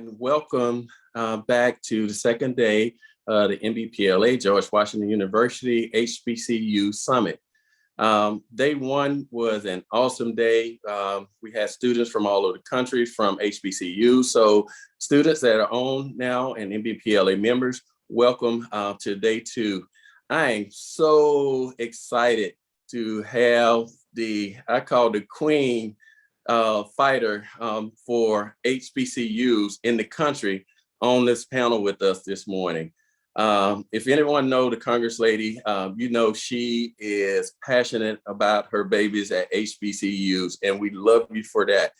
and welcome back to the second day of the NBPLA, George Washington University HBCU Summit. Day one was an awesome day. We had students from all over the country from HBCU. So students that are on now and NBPLA members, welcome to day two. I am so excited to have I call the queen fighter for HBCUs in the country on this panel with us this morning. If anyone know the Congress lady, you know she is passionate about her babies at HBCUs, and we love you for that.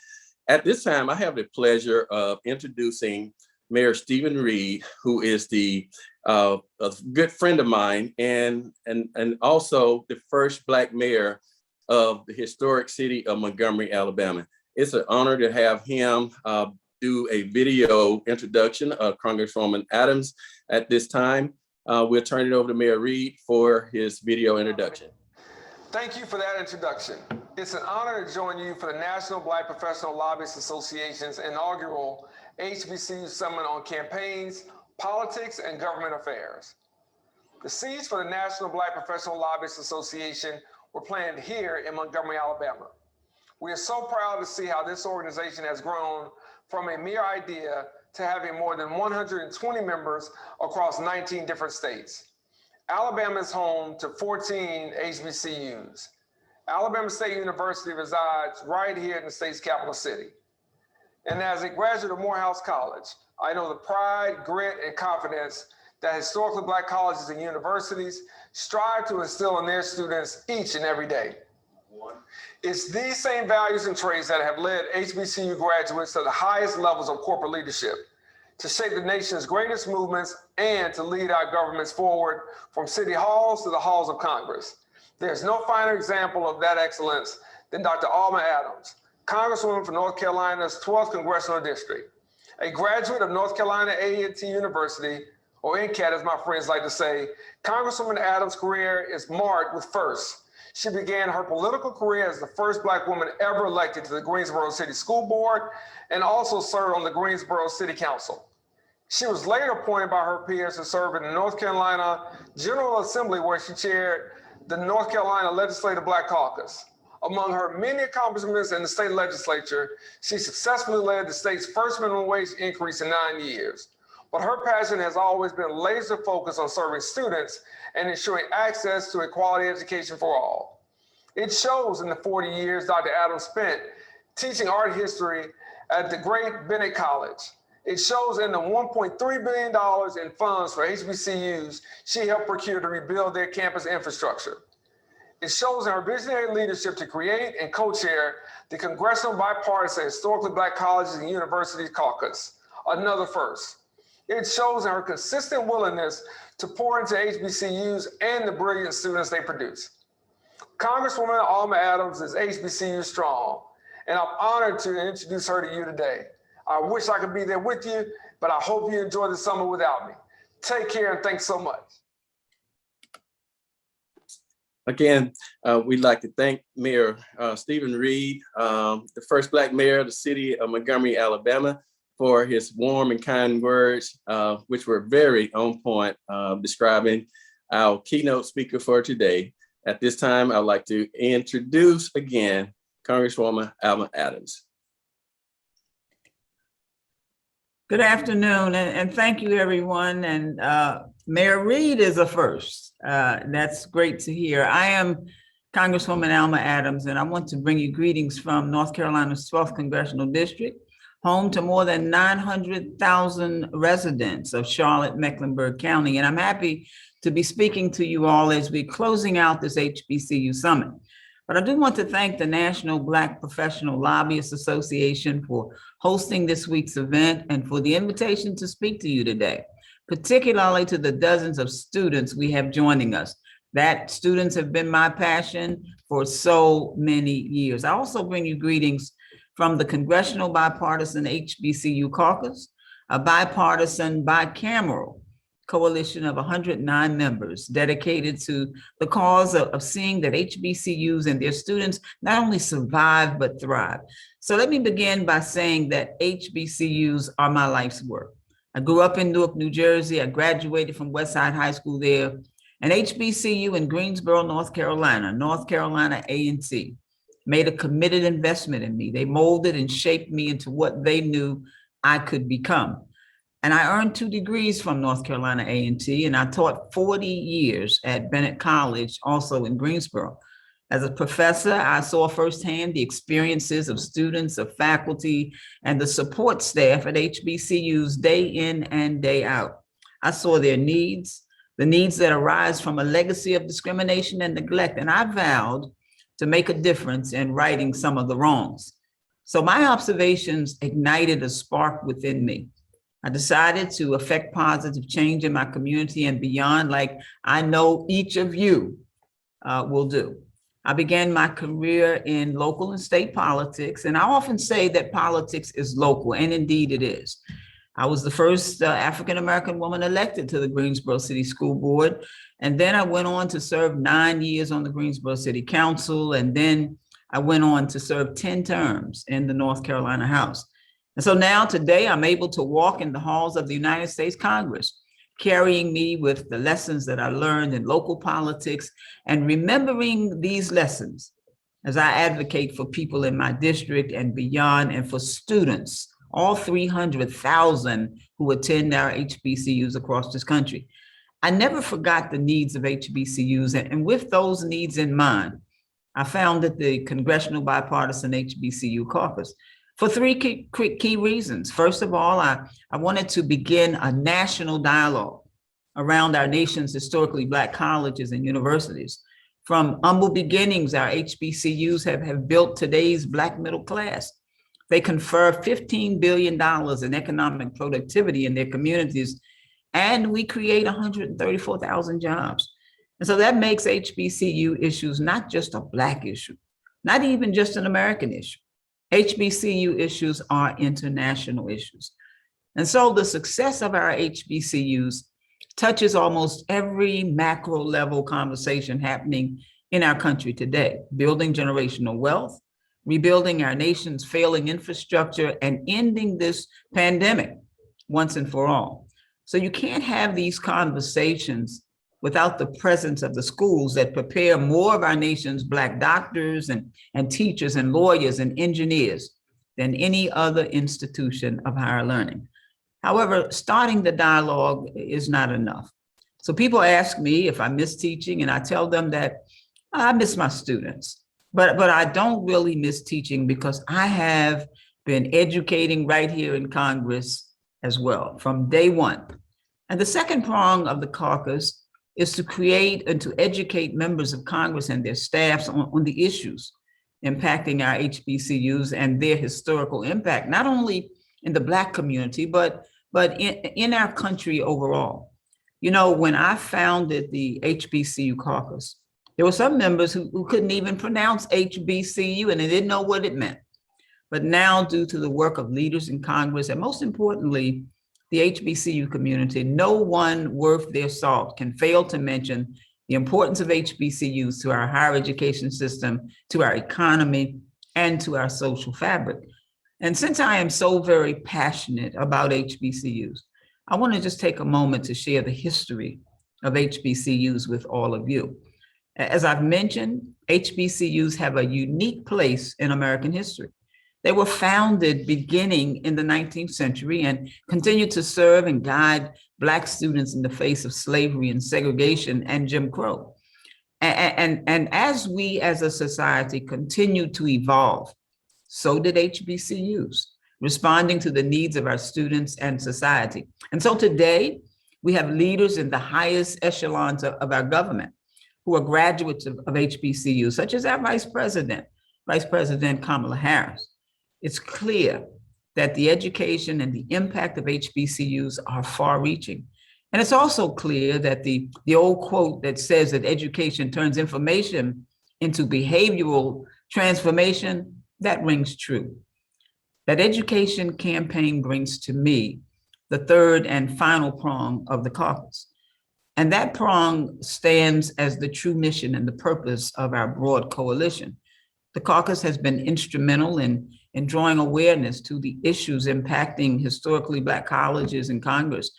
At this time, I have the pleasure of introducing Mayor Stephen Reed, who is a good friend of mine and also the first Black mayor of the historic city of Montgomery, Alabama. It's an honor to have him do a video introduction of Congresswoman Adams at this time. We'll turn it over to Mayor Reed for his video introduction. Thank you for that introduction. It's an honor to join you for the National Black Professional Lobbyists Association's inaugural HBCU Summit on Campaigns, Politics, and Government Affairs. The seeds for the National Black Professional Lobbyists Association were planned here in Montgomery, Alabama. We are so proud to see how this organization has grown from a mere idea to having more than 120 members across 19 different states. Alabama is home to 14 HBCUs. Alabama State University resides right here in the state's capital city. And as a graduate of Morehouse College, I know the pride, grit, and confidence that historically Black colleges and universities strive to instill in their students each and every day. It's these same values and traits that have led HBCU graduates to the highest levels of corporate leadership, to shape the nation's greatest movements, and to lead our governments forward from city halls to the halls of Congress. There's no finer example of that excellence than Dr. Alma Adams, Congresswoman from North Carolina's 12th Congressional District, a graduate of North Carolina A&T University, or NCAT as my friends like to say. Congresswoman Adams' career is marked with firsts. She began her political career as the first Black woman ever elected to the Greensboro City School Board and also served on the Greensboro City Council. She was later appointed by her peers to serve in the North Carolina General Assembly, where she chaired the North Carolina Legislative Black Caucus. Among her many accomplishments in the state legislature, she successfully led the state's first minimum wage increase in 9 years. But her passion has always been laser focused on serving students and ensuring access to a quality education for all. It shows in the 40 years Dr. Adams spent teaching art history at the great Bennett College. It shows in the $1.3 billion in funds for HBCUs she helped procure to rebuild their campus infrastructure. It shows in her visionary leadership to create and co-chair the Congressional Bipartisan Historically Black Colleges and Universities Caucus, another first. It shows in her consistent willingness to pour into HBCUs and the brilliant students they produce. Congresswoman Alma Adams is HBCU strong, and I'm honored to introduce her to you today. I wish I could be there with you, but I hope you enjoy the summer without me. Take care and thanks so much. Again, we'd like to thank Mayor Stephen Reed, the first Black mayor of the city of Montgomery, Alabama, for his warm and kind words, which were very on point, describing our keynote speaker for today. At this time, I'd like to introduce again Congresswoman Alma Adams. Good afternoon, and thank you, everyone. And Mayor Reed is a first. That's great to hear. I am Congresswoman Alma Adams, and I want to bring you greetings from North Carolina's 12th Congressional District, home to more than 900,000 residents of Charlotte, Mecklenburg County. And I'm happy to be speaking to you all as we're closing out this HBCU Summit. But I do want to thank the National Black Professional Lobbyists Association for hosting this week's event and for the invitation to speak to you today, particularly to the dozens of students we have joining us. That students have been my passion for so many years. I also bring you greetings from the Congressional Bipartisan HBCU Caucus, a bipartisan, bicameral coalition of 109 members dedicated to the cause of seeing that HBCUs and their students not only survive, but thrive. So let me begin by saying that HBCUs are my life's work. I grew up in Newark, New Jersey. I graduated from Westside High School there. An HBCU in Greensboro, North Carolina A&T, made a committed investment in me. They molded and shaped me into what they knew I could become. And I earned 2 degrees from North Carolina A&T, and I taught 40 years at Bennett College, also in Greensboro. As a professor, I saw firsthand the experiences of students, of faculty, and the support staff at HBCUs day in and day out. I saw their needs, the needs that arise from a legacy of discrimination and neglect, and I vowed to make a difference in righting some of the wrongs. So my observations ignited a spark within me. I decided to affect positive change in my community and beyond, like I know each of you will do. I began my career in local and state politics, and I often say that politics is local, and indeed it is. I was the first African-American woman elected to the Greensboro City School Board, and then I went on to serve 9 years on the Greensboro City Council, and then I went on to serve 10 terms in the North Carolina House. And so now today I'm able to walk in the halls of the United States Congress, carrying me with the lessons that I learned in local politics and remembering these lessons as I advocate for people in my district and beyond, and for students, all 300,000 who attend our HBCUs across this country. I never forgot the needs of HBCUs, and with those needs in mind, I founded the Congressional Bipartisan HBCU Caucus for 3 key reasons. First of all, I wanted to begin a national dialogue around our nation's historically Black colleges and universities. From humble beginnings, our HBCUs have built today's Black middle class. They confer $15 billion in economic productivity in their communities, and we create 134,000 jobs. And so that makes HBCU issues not just a Black issue, not even just an American issue. HBCU issues are international issues. And so the success of our HBCUs touches almost every macro level conversation happening in our country today: building generational wealth, rebuilding our nation's failing infrastructure, and ending this pandemic once and for all. So you can't have these conversations without the presence of the schools that prepare more of our nation's Black doctors and teachers and lawyers and engineers than any other institution of higher learning. However, starting the dialogue is not enough. So people ask me if I miss teaching, and I tell them that I miss my students, but I don't really miss teaching, because I have been educating right here in Congress as well from day one. And the second prong of the caucus is to create and to educate members of Congress and their staffs on the issues impacting our HBCUs and their historical impact, not only in the Black community, but in our country overall. You know, when I founded the HBCU caucus, there were some members who couldn't even pronounce HBCU, and they didn't know what it meant. But now, due to the work of leaders in Congress, and most importantly, the HBCU community, no one worth their salt can fail to mention the importance of HBCUs to our higher education system, to our economy, and to our social fabric. And since I am so very passionate about HBCUs, I want to just take a moment to share the history of HBCUs with all of you. As I've mentioned, HBCUs have a unique place in American history. They were founded beginning in the 19th century and continue to serve and guide Black students in the face of slavery and segregation and Jim Crow. And as we as a society continue to evolve, so did HBCUs, responding to the needs of our students and society. And so today, we have leaders in the highest echelons of our government who are graduates of HBCUs, such as our Vice President Kamala Harris. It's clear that the education and the impact of HBCUs are far-reaching. And it's also clear that the old quote that says that education turns information into behavioral transformation, that rings true. That education campaign brings to me the third and final prong of the caucus. And that prong stands as the true mission and the purpose of our broad coalition. The caucus has been instrumental in drawing awareness to the issues impacting historically Black colleges and Congress.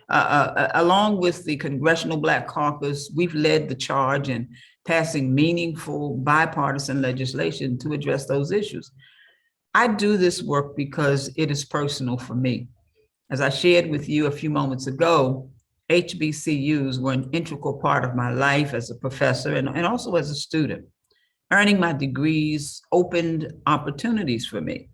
Along with the Congressional Black Caucus, we've led the charge in passing meaningful bipartisan legislation to address those issues. I do this work because it is personal for me. As I shared with you a few moments ago, HBCUs were an integral part of my life as a professor and also as a student. Earning my degrees opened opportunities for me.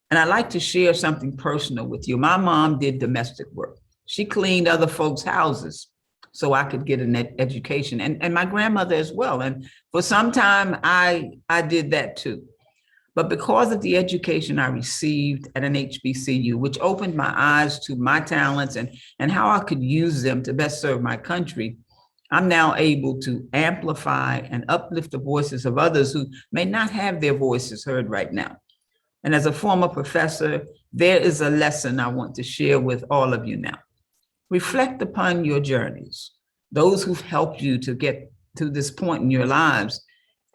And I'd like to share something personal with you. My mom did domestic work. She cleaned other folks' houses so I could get an education, and my grandmother as well. And for some time, I did that too. But because of the education I received at an HBCU, which opened my eyes to my talents and how I could use them to best serve my country, I'm now able to amplify and uplift the voices of others who may not have their voices heard right now. And as a former professor, there is a lesson I want to share with all of you now. Reflect upon your journeys, those who've helped you to get to this point in your lives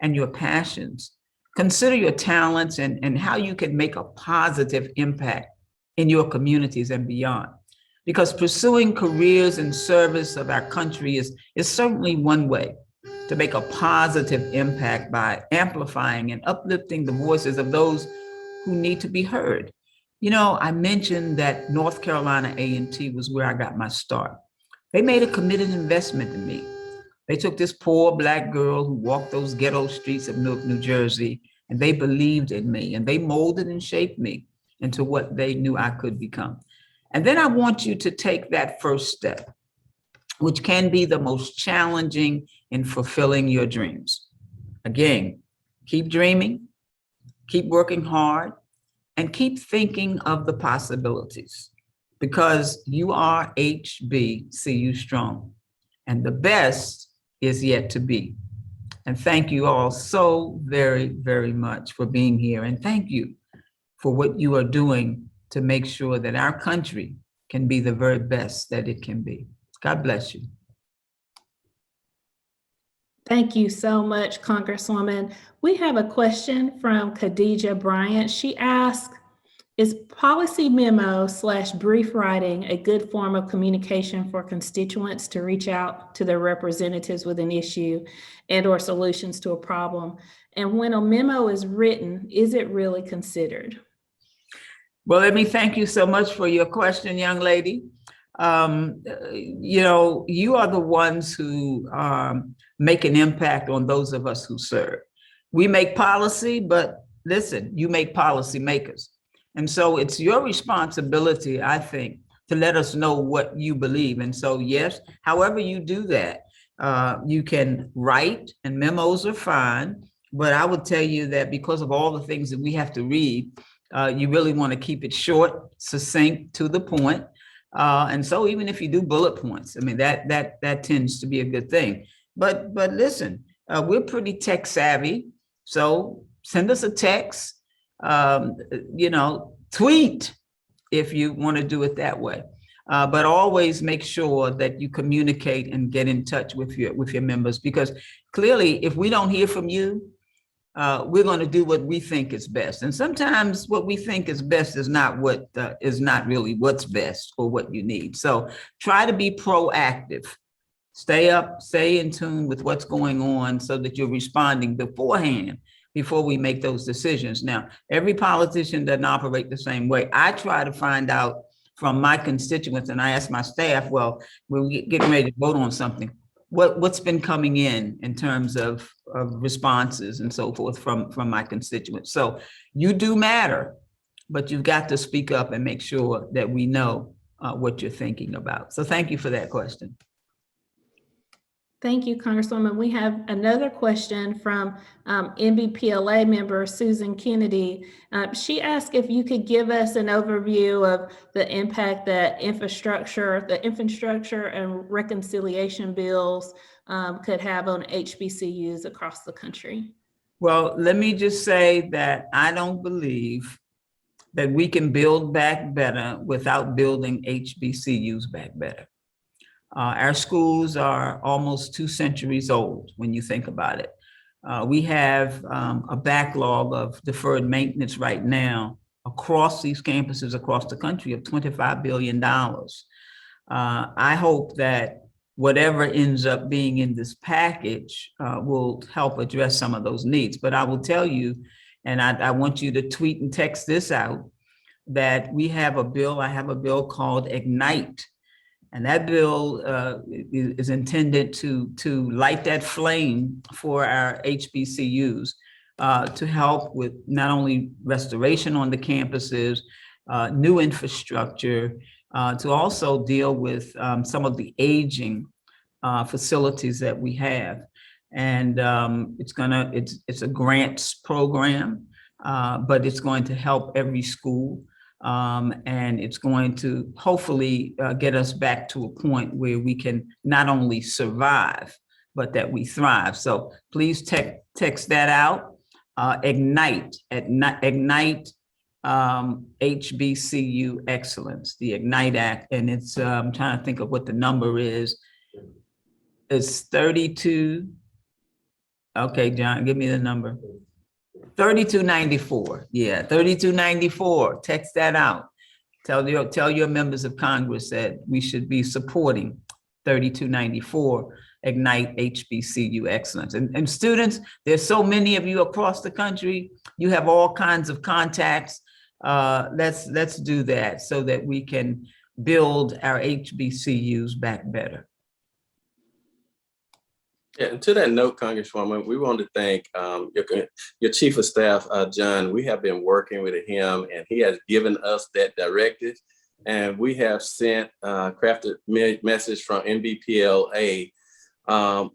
and your passions. Consider your talents and how you can make a positive impact in your communities and beyond. Because pursuing careers in service of our country is certainly one way to make a positive impact by amplifying and uplifting the voices of those who need to be heard. You know, I mentioned that North Carolina A&T was where I got my start. They made a committed investment in me. They took this poor Black girl who walked those ghetto streets of Newark, New Jersey, and they believed in me, and they molded and shaped me into what they knew I could become. And then I want you to take that first step, which can be the most challenging in fulfilling your dreams. Again, keep dreaming, keep working hard, and keep thinking of the possibilities, because you are HBCU strong, and the best is yet to be. And thank you all so very, very much for being here. And thank you for what you are doing to make sure that our country can be the very best that it can be. God bless you. Thank you so much, Congresswoman. We have a question from Khadija Bryant. She asked, is policy memo / brief writing a good form of communication for constituents to reach out to their representatives with an issue and/or solutions to a problem? And when a memo is written, is it really considered? Well, let me thank you so much for your question, young lady. You know, you are the ones who make an impact on those of us who serve. We make policy, but listen, you make policy makers. And so it's your responsibility, I think, to let us know what you believe. And so, yes, however you do that, you can write, and memos are fine, but I would tell you that because of all the things that we have to read, you really want to keep it short, succinct, to the point. And so even if you do bullet points, I mean, that tends to be a good thing. But listen, we're pretty tech savvy. So send us a text, you know, tweet if you want to do it that way. But always make sure that you communicate and get in touch with your members, because clearly if we don't hear from you, we're going to do what we think is best. And sometimes what we think is best is not what is not really what's best or what you need. So try to be proactive. Stay up, stay in tune with what's going on so that you're responding beforehand before we make those decisions. Now, every politician doesn't operate the same way. I try to find out from my constituents, and I ask my staff, well, when we get ready to vote on something, what's been coming in terms of responses and so forth from my constituents. So you do matter, but you've got to speak up and make sure that we know what you're thinking about. So thank you for that question. Thank you, Congresswoman. We have another question from NBPLA member Susan Kennedy. She asked if you could give us an overview of the impact that the infrastructure and reconciliation bills could have on HBCUs across the country. Well, let me just say that I don't believe that we can build back better without building HBCUs back better. Our schools are almost 2 centuries old when you think about it. We have a backlog of deferred maintenance right now across these campuses across the country of $25 billion. I hope that whatever ends up being in this package will help address some of those needs. But I will tell you, and I want you to tweet and text this out, that we have a bill, I have a bill called Ignite. And that bill is intended to light that flame for our HBCUs to help with not only restoration on the campuses, new infrastructure, to also deal with some of the aging facilities that we have. And it's a grants program, but it's going to help every school. And it's going to hopefully get us back to a point where we can not only survive, but that we thrive. So please text that out. Ignite HBCU Excellence, the Ignite Act. And it's, I'm trying to think of what the number is. It's 32. Okay, John, give me the number. 3294. Yeah, 3294. Text that out. Tell your members of Congress that we should be supporting 3294, Ignite HBCU Excellence. And students, there's so many of you across the country. You have all kinds of contacts. Let's do that so that we can build our HBCUs back better. Yeah, and to that note, Congresswoman, we want to thank your Chief of Staff, John. We have been working with him, and he has given us that directive. And we have sent crafted message from NBPLA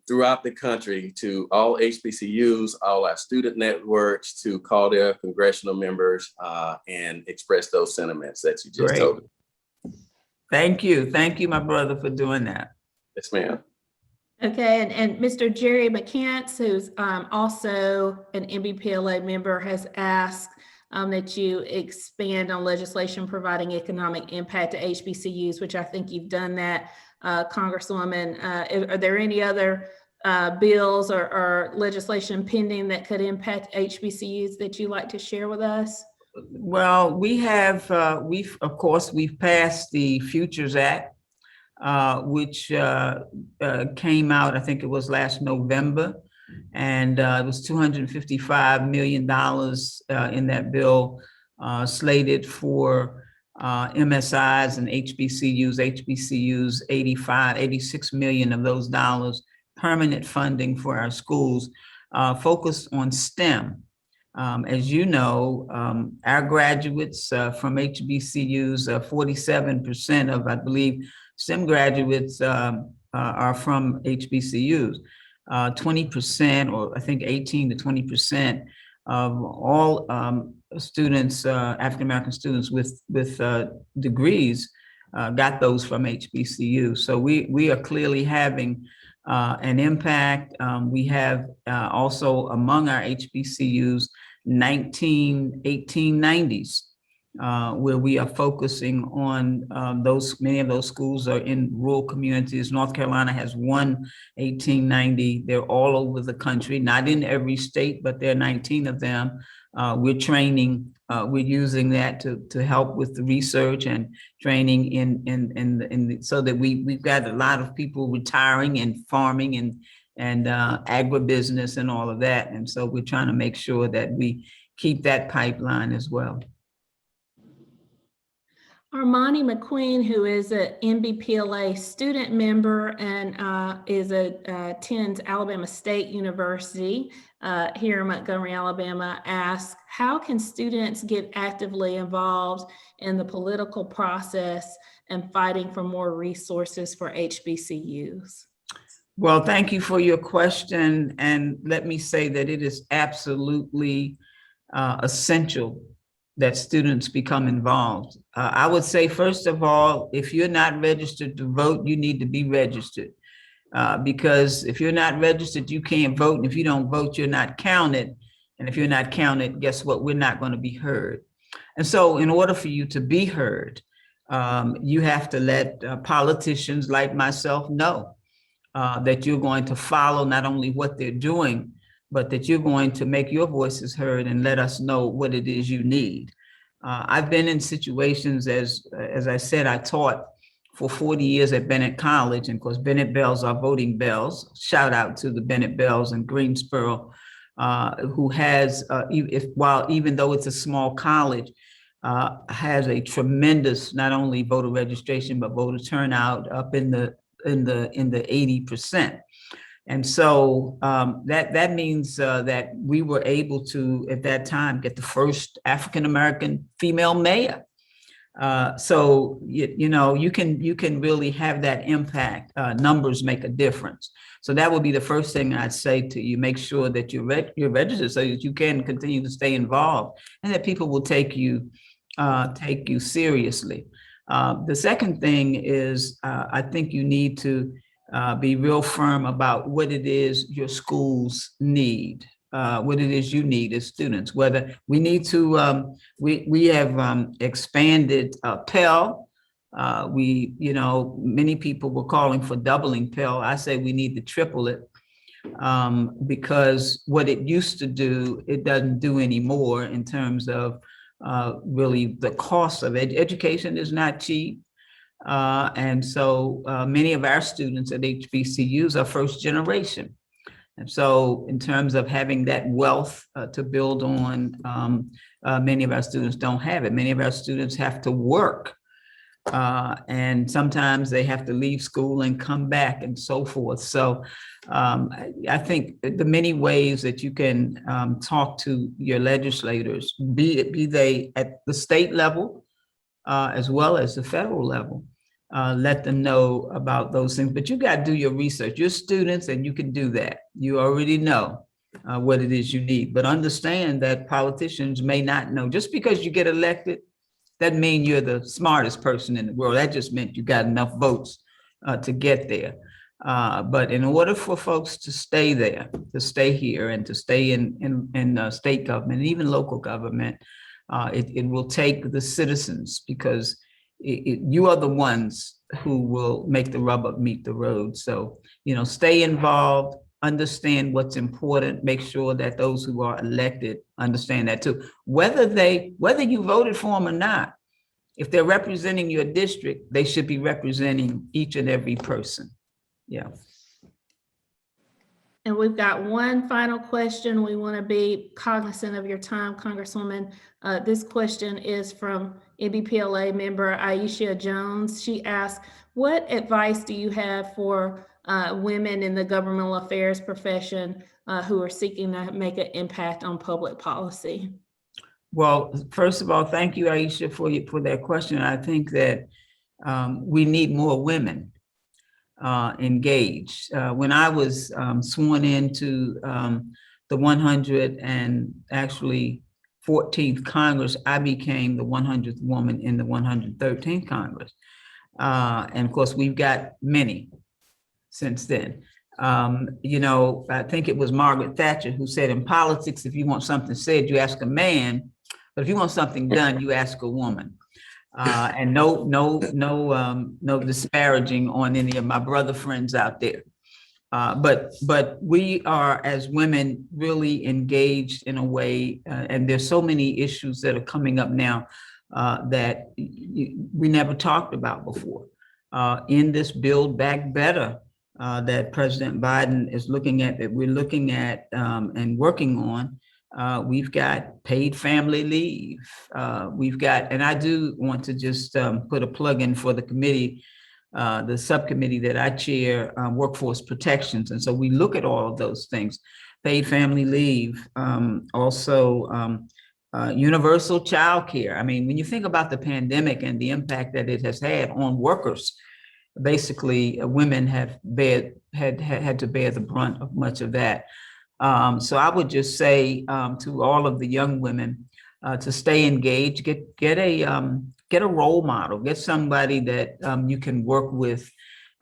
throughout the country to all HBCUs, all our student networks, to call their congressional members and express those sentiments that you just told me. Thank you, my brother, for doing that. Yes, ma'am. Okay, and Mr. Jerry McCants, who's also an NBPLA member, has asked that you expand on legislation providing economic impact to HBCUs, which I think you've done that, Congresswoman. Are there any other bills or legislation pending that could impact HBCUs that you'd like to share with us? Well, we have, we've passed the Futures Act, which came out, I think it was last November, and it was $255 million in that bill slated for MSIs and HBCUs, 86 million of those dollars, permanent funding for our schools, focused on STEM. As you know, our graduates from HBCUs, 47% of, I believe, STEM graduates are from HBCUs. 20%, or I think 18 to 20% of all students, African-American students with degrees, got those from HBCUs. So we are clearly having an impact. We have also among our HBCUs 19 1890s, where we are focusing on many of those schools are in rural communities. North Carolina has one 1890. They're all over the country, not in every state, but there are 19 of them. We're training, we're using that to help with the research and training so that we've got a lot of people retiring and farming and agribusiness and all of that. And so we're trying to make sure that we keep that pipeline as well. Armani McQueen, who is an NBPLA student member and attends Alabama State University here in Montgomery, Alabama, asks, how can students get actively involved in the political process and fighting for more resources for HBCUs? Well, thank you for your question. And let me say that it is absolutely essential that students become involved. I would say, first of all, if you're not registered to vote, you need to be registered. Because if you're not registered, you can't vote. And if you don't vote, you're not counted. And if you're not counted, guess what? We're not going to be heard. And so in order for you to be heard, you have to let politicians like myself know that you're going to follow not only what they're doing, but that you're going to make your voices heard and let us know what it is you need. I've been in situations, as I said, I taught for 40 years at Bennett College, and of course, Bennett bells are voting bells. Shout out to the Bennett bells in Greensboro, who has, even though it's a small college, has a tremendous not only voter registration but voter turnout up in the 80%. And so that means that we were able to, at that time, get the first African-American female mayor. So you can really have that impact. Numbers make a difference. So that would be the first thing I'd say to you. Make sure that you're registered so that you can continue to stay involved and that people will take you seriously. The second thing is I think you need to be real firm about what it is your schools need, what it is you need as students. Whether we need to, we have expanded Pell. Many people were calling for doubling Pell. I say we need to triple it because what it used to do, it doesn't do anymore in terms of really the cost of it. Education is not cheap. And so many of our students at HBCUs are first generation. And so in terms of having that wealth to build on, many of our students don't have it. Many of our students have to work. And sometimes they have to leave school and come back and so forth. So I think the many ways that you can talk to your legislators, be they at the state level as well as the federal level, let them know about those things. But you got to do your research. You're students and you can do that. You already know what it is you need. But understand that politicians may not know. Just because you get elected doesn't mean you're the smartest person in the world. That just meant you got enough votes to get there. But in order for folks to stay there, to stay here and to stay in state government, and even local government, it will take the citizens because you are the ones who will make the rubber meet the road. So, stay involved, understand what's important, make sure that those who are elected understand that too. Whether you voted for them or not, if they're representing your district, they should be representing each and every person. Yeah. And we've got one final question. We want to be cognizant of your time, Congresswoman. This question is from NBPLA member Aisha Jones. She asked, what advice do you have for women in the governmental affairs profession who are seeking to make an impact on public policy? Well, first of all, thank you, Aisha, for that question. I think that we need more women engaged. When I was sworn into the 114th Congress, I became the 100th woman in the 113th Congress. And of course, we've got many since then. I think it was Margaret Thatcher who said in politics, if you want something said, you ask a man, but if you want something done, you ask a woman. And no disparaging on any of my brother friends out there. But we are, as women, really engaged in a way, and there's so many issues that are coming up now that we never talked about before. In this Build Back Better that President Biden is looking at, that we're looking at and working on, we've got paid family leave. We've got, and I do want to just put a plug in for the committee, the subcommittee that I chair, workforce protections. And so we look at all of those things, paid family leave, also universal child care. I mean, when you think about the pandemic and the impact that it has had on workers, basically women have had to bear the brunt of much of that. So I would just say to all of the young women to stay engaged, get a role model, get somebody that you can work with.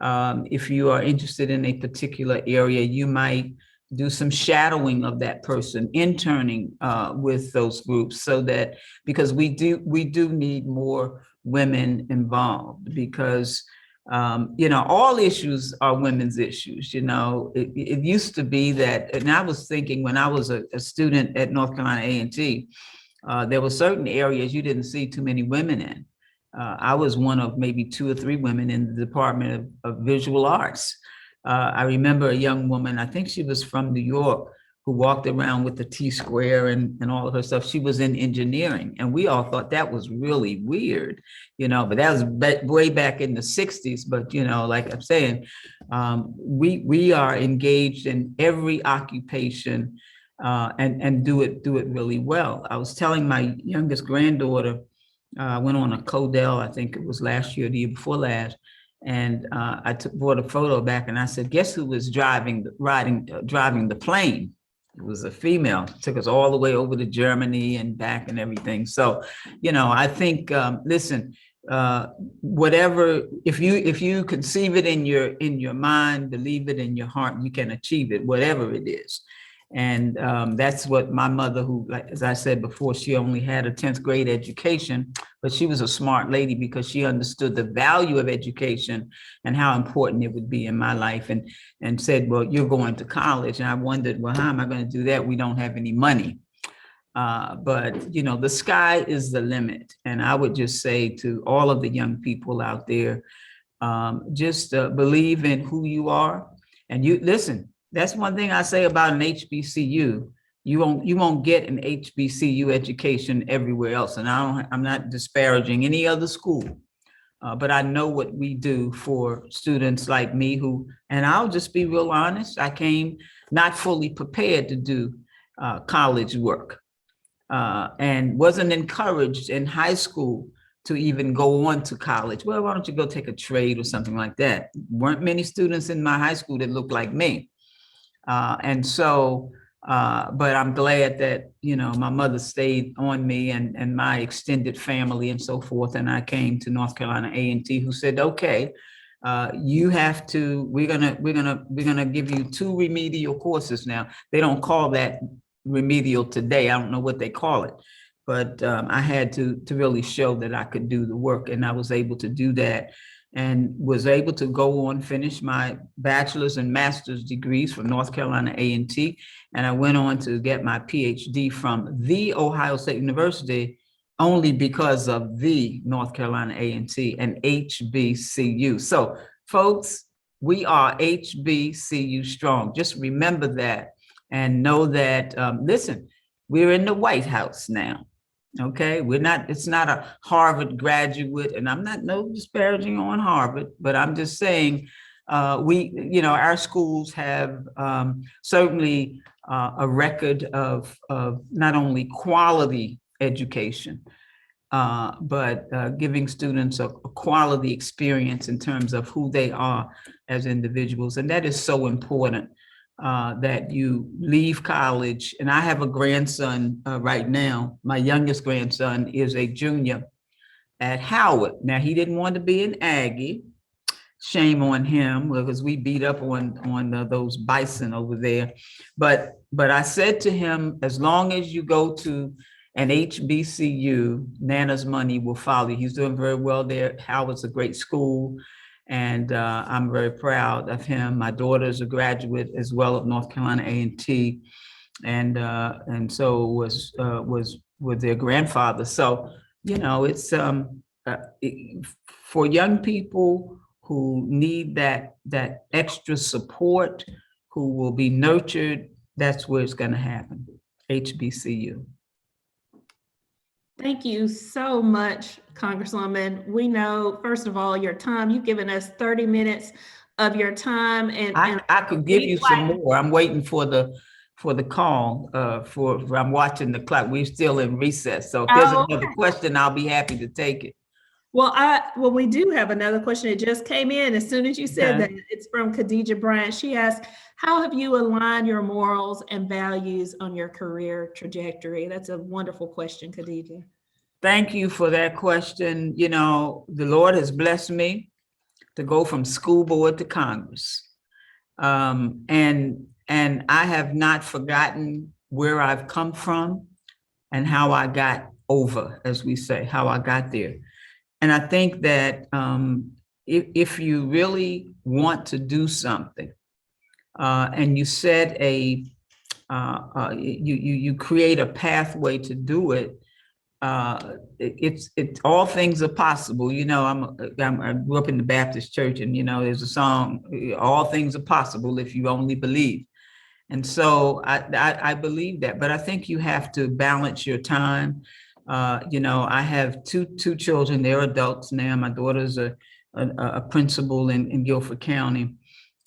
If you are interested in a particular area, you might do some shadowing of that person, interning with those groups, so that, because we do need more women involved, because all issues are women's issues. It used to be that, and I was thinking when I was a student at North Carolina A&T, there were certain areas you didn't see too many women in. I was one of maybe 2 or 3 women in the Department of Visual Arts. I remember a young woman, I think she was from New York, who walked around with the T-square and all of her stuff. She was in engineering, and we all thought that was really weird, but that was way back in the 60s. But, like I'm saying, we are engaged in every occupation and do it really well. I was telling my youngest granddaughter, I went on a Codell, I think it was last year, the year before last, and I brought a photo back, and I said, guess who was driving the plane? It was a female. It took us all the way over to Germany and back and everything. So, I think, listen, whatever, if you conceive it in your mind, believe it in your heart, you can achieve it, whatever it is. And that's what my mother, who, like, as I said before, she only had a 10th grade education, but she was a smart lady because she understood the value of education and how important it would be in my life, and said, well, you're going to college. And I wondered, well, how am I going to do that? We don't have any money. But, the sky is the limit. And I would just say to all of the young people out there, just believe in who you are. And listen, that's one thing I say about an HBCU. You won't get an HBCU education everywhere else. And I'm not disparaging any other school, but I know what we do for students like me and I'll just be real honest, I came not fully prepared to do college work and wasn't encouraged in high school to even go on to college. Well, why don't you go take a trade or something like that? Weren't many students in my high school that looked like me. But I'm glad that, my mother stayed on me and my extended family and so forth. And I came to North Carolina A&T, who said, okay, you have to, we're gonna give you 2 remedial courses now. They don't call that remedial today. I don't know what they call it, but I had to really show that I could do the work, and I was able to do that. And was able to go on, finish my bachelor's and master's degrees from North Carolina A&T. And I went on to get my PhD from the Ohio State University only because of the North Carolina A&T and HBCU. So folks, we are HBCU strong. Just remember that and know that, listen, we're in the White House now. Okay, it's not a Harvard graduate, and I'm not disparaging on Harvard, but I'm just saying our schools have certainly a record of not only quality education, but giving students a quality experience in terms of who they are as individuals. And that is so important. That you leave college. And I have a grandson right now. My youngest grandson is a junior at Howard. Now, he didn't want to be an Aggie. Shame on him, because we beat up on those bison over there. But I said to him, as long as you go to an HBCU, Nana's money will follow you. He's doing very well there. Howard's a great school. And I'm very proud of him. My daughter is a graduate as well of North Carolina A&T, and so was with their grandfather. So it's for young people who need that extra support, who will be nurtured. That's where it's going to happen. HBCU. Thank you so much, Congresswoman. We know, first of all, your time. You've given us 30 minutes of your time, and I could give you some more. I'm waiting for the call. I'm watching the clock. We're still in recess, so if there's another question, I'll be happy to take it. Well, we do have another question. It just came in as soon as you said that. It's from Khadija Bryant. She asked, how have you aligned your morals and values on your career trajectory? That's a wonderful question, Khadija. Thank you for that question. The Lord has blessed me to go from school board to Congress. And I have not forgotten where I've come from and how I got over, as we say, how I got there. And I think that if you really want to do something, and you set you create a pathway to do it, it's all things are possible. You know, I grew up in the Baptist church, and you know, there's a song, all things are possible if you only believe. And so I believe that, but I think you have to balance your time. You know, I have two children, they're adults now. My daughter's a principal in Guilford County.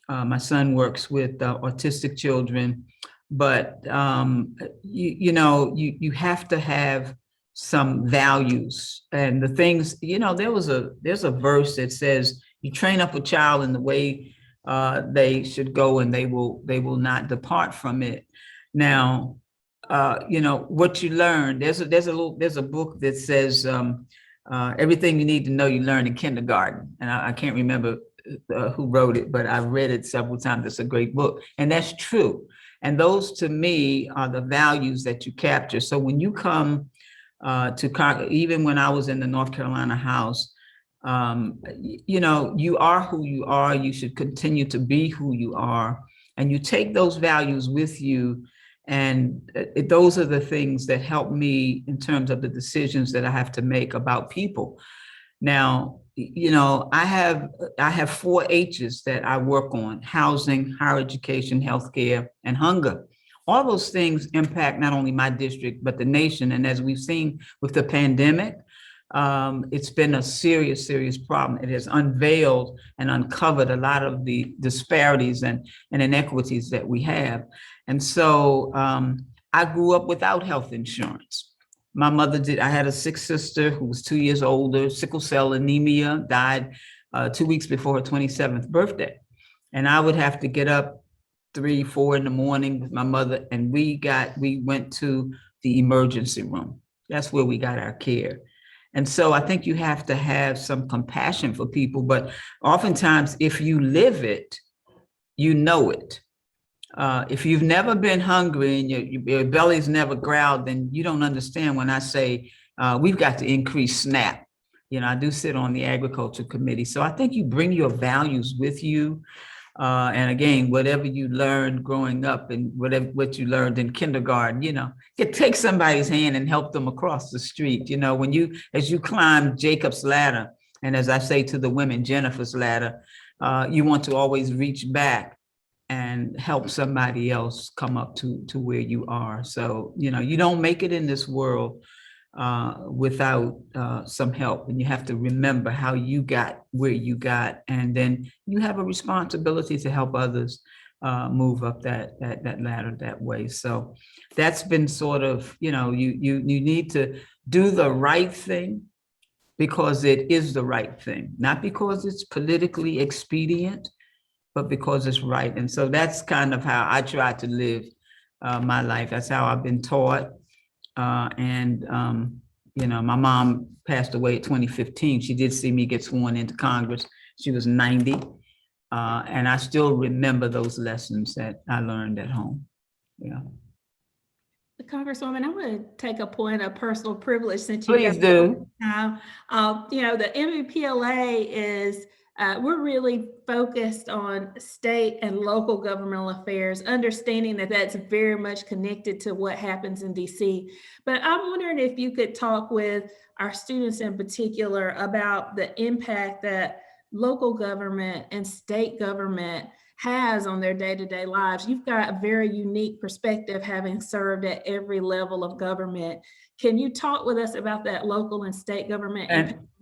My son works with autistic children, but you know, you have to have some values and the things, you know, there's a verse that says, you train up a child in the way they should go, and they will not depart from it. Now, you know, what you learn, there's a book that says everything you need to know you learn in kindergarten, and I can't remember who wrote it, but I've read it several times. It's a great book, and that's true. And those, to me, are the values that you capture. So when you come to even when I was in the North Carolina House, you know, you are who you are. You should continue to be who you are, and you take those values with you. And those are the things that help me in terms of the decisions that I have to make about people. Now, you know, I have 4 H's that I work on: housing, higher education, healthcare, and hunger. All those things impact not only my district, but the nation. And as we've seen with the pandemic, it's been a serious, serious problem. It has unveiled and uncovered a lot of the disparities and inequities that we have. And so I grew up without health insurance. My mother did. I had a sick sister who was 2 years older, sickle cell anemia, died 2 weeks before her 27th birthday. And I would have to get up 3, 4 in the morning with my mother, and we went to the emergency room. That's where we got our care. And so I think you have to have some compassion for people, but oftentimes if you live it, you know it. If you've never been hungry and your belly's never growled, then you don't understand when I say we've got to increase SNAP. You know, I do sit on the agriculture committee. So I think you bring your values with you. And again, whatever you learned growing up and what you learned in kindergarten, you know, take somebody's hand and help them across the street. You know, as you climb Jacob's ladder, and as I say to the women, Jennifer's ladder, you want to always reach back and help somebody else come up to where you are. So, you know, you don't make it in this world without some help, and you have to remember how you got where you got, and then you have a responsibility to help others move up that ladder that way. So that's been sort of, you know, you need to do the right thing because it is the right thing, not because it's politically expedient, but because it's right. And so that's kind of how I try to live my life. That's how I've been taught. You know, my mom passed away in 2015. She did see me get sworn into Congress. She was 90. And I still remember those lessons that I learned at home. Yeah. Congresswoman, I want to take a point of personal privilege since you please do. You know, the NBPLA is we're really focused on state and local governmental affairs, understanding that that's very much connected to what happens in DC. But I'm wondering if you could talk with our students in particular about the impact that local government and state government has on their day-to-day lives. You've got a very unique perspective, having served at every level of government. Can you talk with us about that local and state government?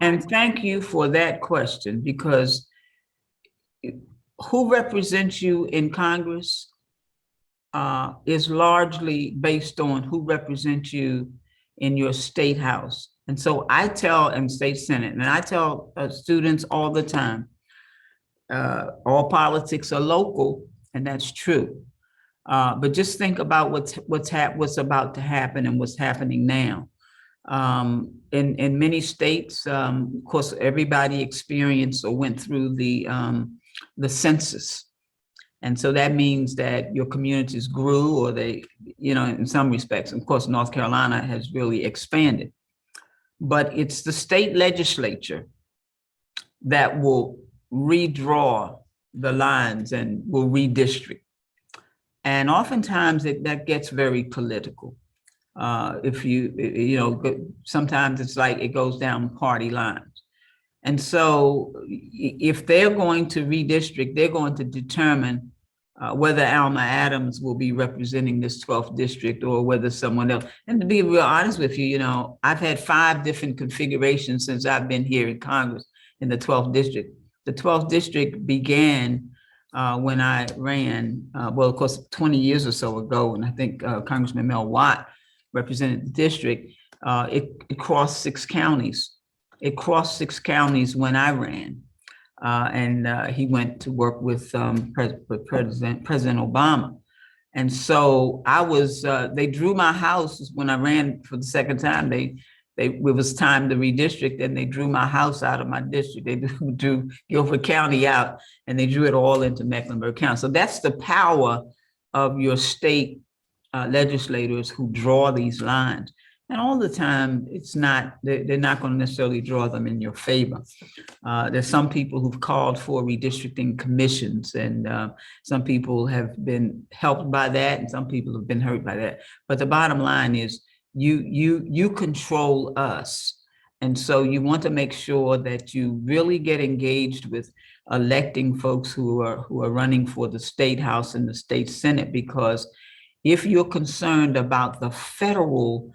And thank you for that question, because who represents you in Congress is largely based on who represents you in your state house. And so I tell, and state senate, and I tell students all the time, all politics are local, and that's true. But just think about what's about to happen and what's happening now. In many states, of course, everybody experienced or went through the census. And so that means that your communities grew, or they, in some respects, of course, North Carolina has really expanded. But it's the state legislature that will redraw the lines and will redistrict. And oftentimes that gets very political. Sometimes it's like it goes down party lines. And so if they're going to redistrict, they're going to determine whether Alma Adams will be representing this 12th district or whether someone else. And to be real honest with you, I've had 5 different configurations since I've been here in Congress in the 12th district. The 12th district began when I ran, of course, 20 years or so ago, and I think Congressman Mel Watt represented the district. It crossed 6 counties. It crossed 6 counties when I ran. And he went to work with President Obama. And so they drew my house when I ran for the second time. It was time to redistrict, and they drew my house out of my district. They drew Guilford County out, and they drew it all into Mecklenburg County. So that's the power of your state legislators who draw these lines. And all the time, they're not going to necessarily draw them in your favor. There's some people who've called for redistricting commissions, and some people have been helped by that, and some people have been hurt by that. But the bottom line is you control us. And so you want to make sure that you really get engaged with electing folks who are running for the state house and the state senate, because if you're concerned about the federal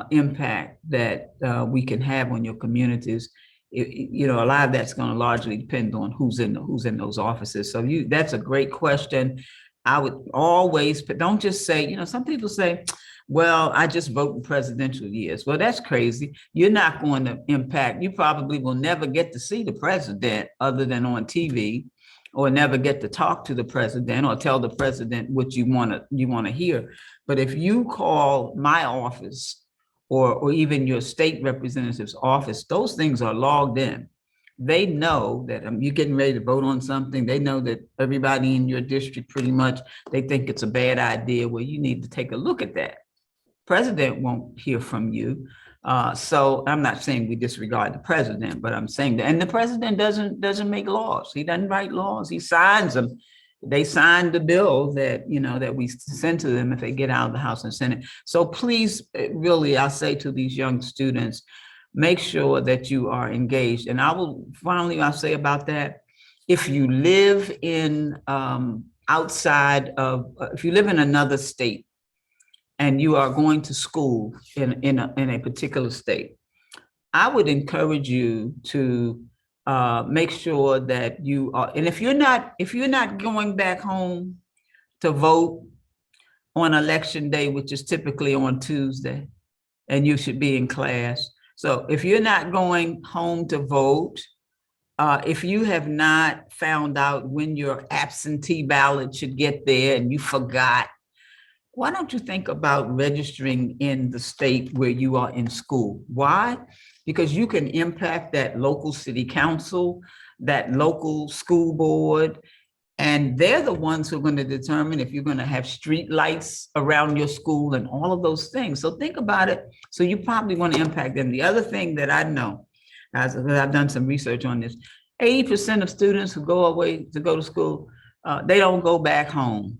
impact that we can have on your communities, a lot of that's going to largely depend on who's in those offices. So that's a great question. I would always, but don't just say, some people say, well, I just vote in presidential years. Well, that's crazy. You're not going to impact. You probably will never get to see the president other than on TV, or never get to talk to the president or tell the president what you want to hear. But if you call my office or even your state representative's office, those things are logged in. They know that you're getting ready to vote on something. They know that everybody in your district, pretty much, they think it's a bad idea. Well, you need to take a look at that. President won't hear from you. So I'm not saying we disregard the president, but I'm saying that, and the president doesn't make laws. He doesn't write laws. He signs them. They signed the bill that, that we send to them if they get out of the House and Senate. So please, really, I'll say to these young students, make sure that you are engaged. And I'll say about that, if you live in if you live in another state, and you are going to school in a particular state, I would encourage you to make sure that you are, and if you're not going back home to vote on election day, which is typically on Tuesday, and you should be in class. So if you're not going home to vote, if you have not found out when your absentee ballot should get there and you forgot, why don't you think about registering in the state where you are in school? Why? Because you can impact that local city council, that local school board, and they're the ones who are going to determine if you're going to have street lights around your school and all of those things. So think about it. So you probably want to impact them. The other thing that I know, as I've done some research on this, 80% of students who go away to go to school, they don't go back home.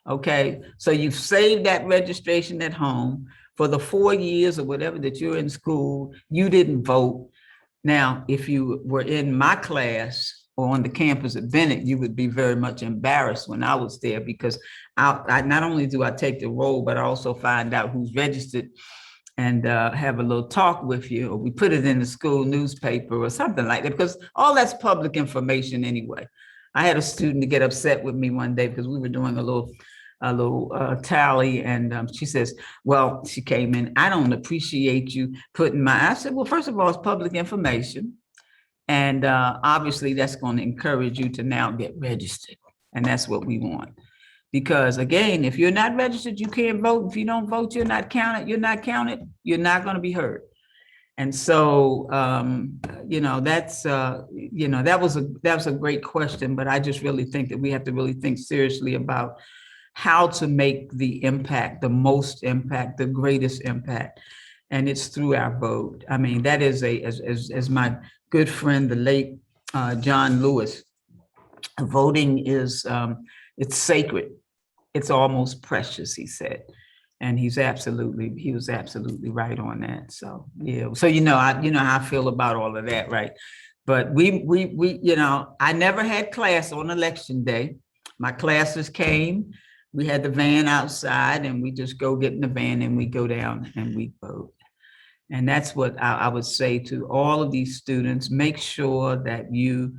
Okay, so you've saved that registration at home for the 4 years or whatever that you're in school, you didn't vote. Now, if you were in my class or on the campus at Bennett, you would be very much embarrassed when I was there, because I not only do I take the roll, but I also find out who's registered and have a little talk with you, or we put it in the school newspaper or something like that, because all that's public information anyway. I had a student to get upset with me one day because we were doing a little tally, and she says, well, she came in, I don't appreciate you putting I said, well, first of all, it's public information. And obviously that's going to encourage you to now get registered. And that's what we want. Because again, if you're not registered, you can't vote. If you don't vote, you're not counted. You're not counted. You're not going to be heard. And so, that's, that was a great question, but I just really think that we have to really think seriously about how to make the impact, the most impact, the greatest impact. And it's through our vote. I mean, that is as my good friend, the late John Lewis, voting is, it's sacred. It's almost precious, he said. And he was absolutely right on that. So, yeah. So, how I feel about all of that, right? But I never had class on election day. My classes came, we had the van outside, and we just go get in the van and we go down and we vote. And that's what I would say to all of these students: make sure that you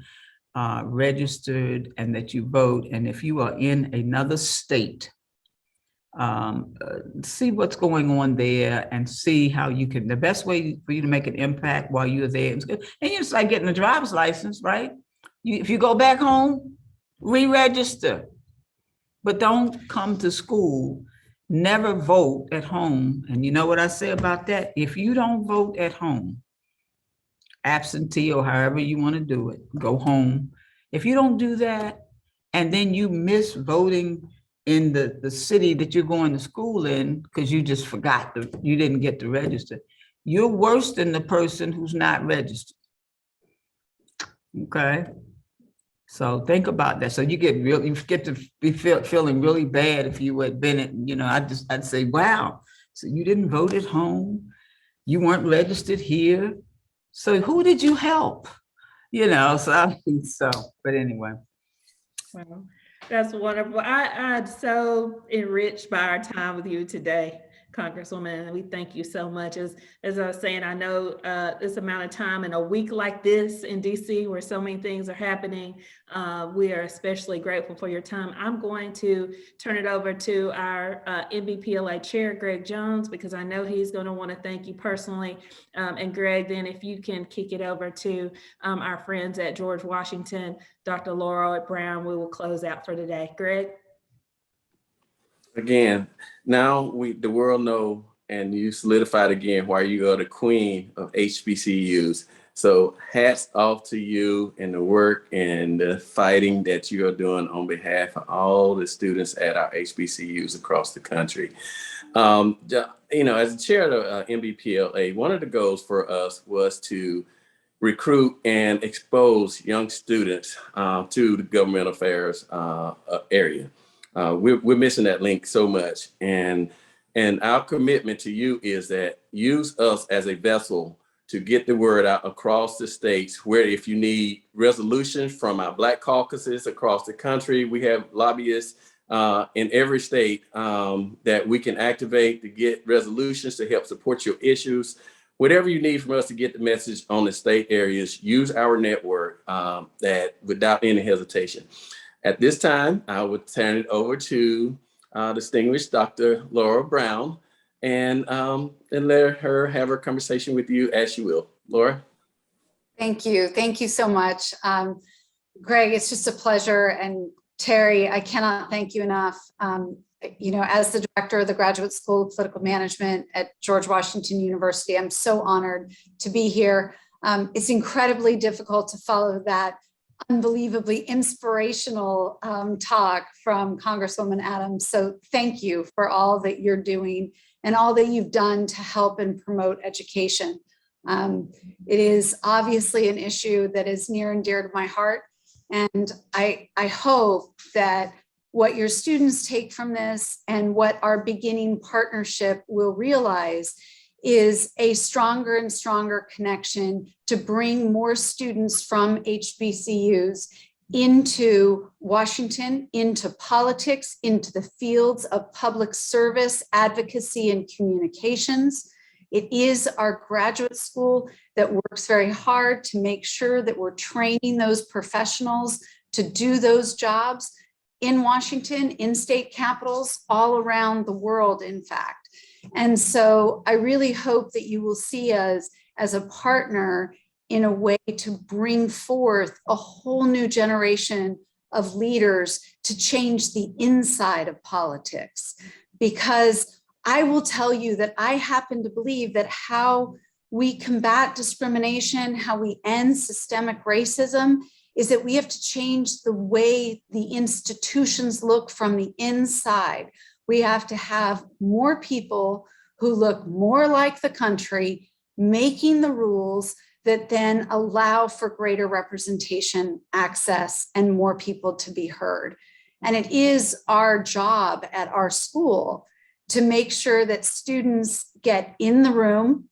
registered and that you vote. And if you are in another state, see what's going on there and see how you can, the best way for you to make an impact while you're there. And it's like getting a driver's license, right? If you go back home, re-register, but don't come to school. Never vote at home. And you know what I say about that? If you don't vote at home, absentee or however you want to do it, go home. If you don't do that, and then you miss voting in the city that you're going to school in because you just forgot, you didn't get to register, you're worse than the person who's not registered. Okay? So think about that. So you get to be feeling really bad if you had been I'd say, wow, so you didn't vote at home, you weren't registered here. So who did you help? But anyway. Wow, that's wonderful. I'm so enriched by our time with you today, Congresswoman, and we thank you so much. As I was saying, I know this amount of time in a week like this in DC, where so many things are happening, we are especially grateful for your time. I'm going to turn it over to our NBPLA Chair, Greg Jones, because I know he's going to want to thank you personally. And Greg, then if you can kick it over to our friends at George Washington, Dr. Laura Brown, we will close out for today. Greg? Again, now the world know, and you solidified again why you are the queen of HBCUs. So hats off to you and the work and the fighting that you are doing on behalf of all the students at our HBCUs across the country. As the chair of NBPLA, one of the goals for us was to recruit and expose young students to the government affairs area. We're missing that link so much. And our commitment to you is that use us as a vessel to get the word out across the states, where if you need resolutions from our Black caucuses across the country, we have lobbyists in every state that we can activate to get resolutions to help support your issues. Whatever you need from us to get the message on the state areas, use our network that without any hesitation. At this time, I would turn it over to distinguished Dr. Laura Brown and let her have her conversation with you as she will. Laura? Thank you. Thank you so much. Greg, it's just a pleasure. And Terry, I cannot thank you enough. As the director of the Graduate School of Political Management at George Washington University, I'm so honored to be here. It's incredibly difficult to follow that unbelievably inspirational talk from Congresswoman Adams. So thank you for all that you're doing and all that you've done to help and promote education. It is obviously an issue that is near and dear to my heart. And I hope that what your students take from this and what our beginning partnership will realize is a stronger and stronger connection to bring more students from HBCUs into Washington, into politics, into the fields of public service, advocacy, and communications. It is our graduate school that works very hard to make sure that we're training those professionals to do those jobs in Washington, in state capitals, all around the world, in fact. And so I really hope that you will see us as a partner in a way to bring forth a whole new generation of leaders to change the inside of politics. Because I will tell you that I happen to believe that how we combat discrimination, how we end systemic racism, is that we have to change the way the institutions look from the inside. We have to have more people who look more like the country, making the rules that then allow for greater representation, access, and more people to be heard. And it is our job at our school to make sure that students get in the room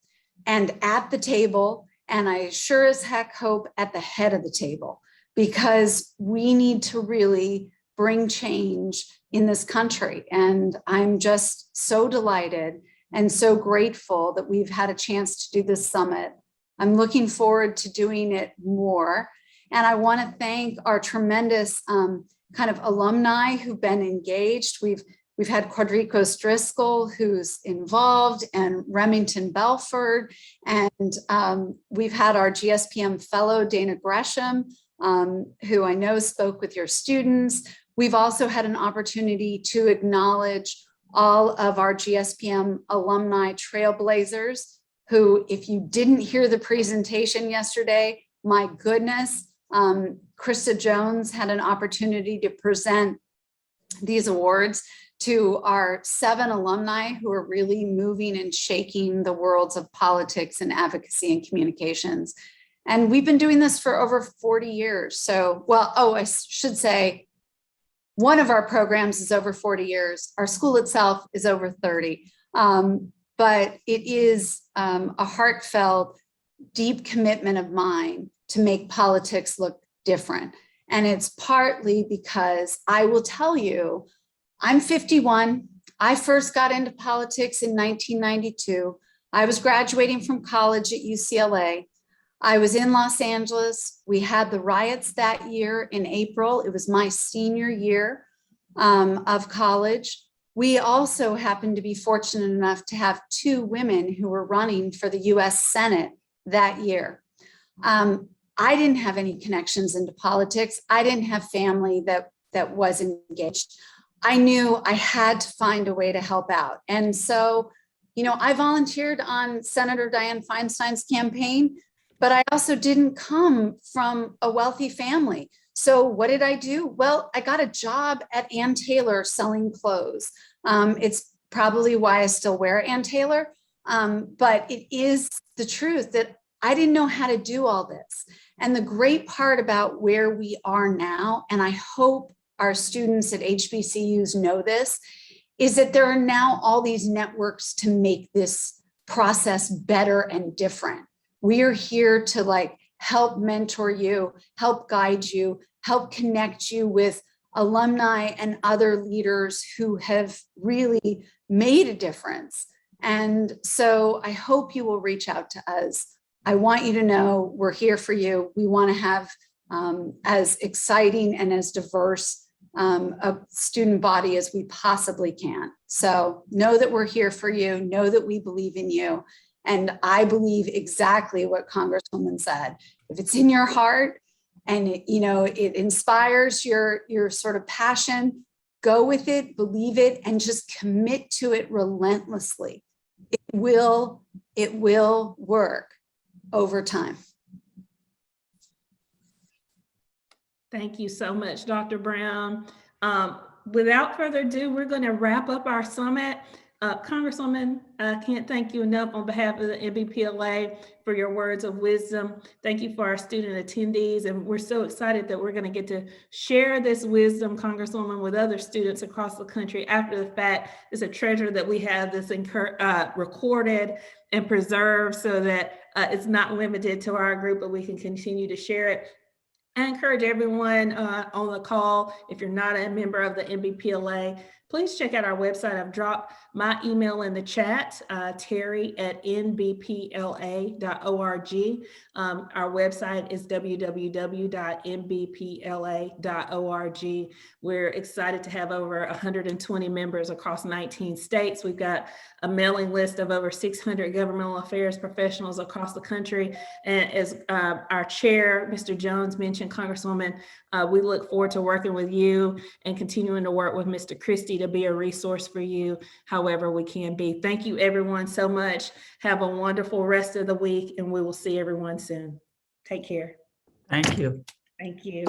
and at the table, and I sure as heck hope at the head of the table, because we need to really bring change in this country. And I'm just so delighted and so grateful that we've had a chance to do this summit. I'm looking forward to doing it more. And I want to thank our tremendous kind of alumni who've been engaged. We've had Quadrico Driscoll, who's involved, and Remington Belford. And we've had our GSPM fellow, Dana Gresham, who I know spoke with your students. We've also had an opportunity to acknowledge all of our GSPM alumni trailblazers, who, if you didn't hear the presentation yesterday, my goodness, Krista Jones had an opportunity to present these awards to our 7 alumni who are really moving and shaking the worlds of politics and advocacy and communications. And we've been doing this for over 40 years. So, well, I should say, one of our programs is over 40 years. Our school itself is over 30. But it is a heartfelt, deep commitment of mine to make politics look different. And it's partly because I will tell you, I'm 51. I first got into politics in 1992. I was graduating from college at UCLA. I was in Los Angeles. We had the riots that year in April. It was my senior year of college. We also happened to be fortunate enough to have 2 women who were running for the US Senate that year. I didn't have any connections into politics. I didn't have family that was engaged. I knew I had to find a way to help out. And so, I volunteered on Senator Dianne Feinstein's campaign, but I also didn't come from a wealthy family. So what did I do? Well, I got a job at Ann Taylor selling clothes. It's probably why I still wear Ann Taylor, but it is the truth that I didn't know how to do all this. And the great part about where we are now, and I hope our students at HBCUs know this, is that there are now all these networks to make this process better and different. We are here to help mentor you, help guide you, help connect you with alumni and other leaders who have really made a difference. And so I hope you will reach out to us. I want you to know we're here for you. We want to have as exciting and as diverse a student body as we possibly can. So know that we're here for you, know that we believe in you. And I believe exactly what Congresswoman said. If it's in your heart and it inspires your sort of passion, go with it, believe it, and just commit to it relentlessly. It will work over time. Thank you so much, Dr. Brown. Without further ado, we're going to wrap up our summit. Congresswoman, I can't thank you enough on behalf of the NBPLA for your words of wisdom. Thank you for our student attendees. And we're so excited that we're going to get to share this wisdom, Congresswoman, with other students across the country after the fact. It's a treasure that we have this recorded and preserved so that it's not limited to our group, but we can continue to share it. I encourage everyone on the call, if you're not a member of the NBPLA, please check out our website. I've dropped my email in the chat, terry@nbpla.org. Our website is www.nbpla.org. We're excited to have over 120 members across 19 states. We've got a mailing list of over 600 governmental affairs professionals across the country. And as our chair, Mr. Jones, mentioned, Congresswoman, we look forward to working with you and continuing to work with Mr. Christie to to be a resource for you however we can be. Thank you everyone so much. Have a wonderful rest of the week and we will see everyone soon. Take care. Thank you. Thank you.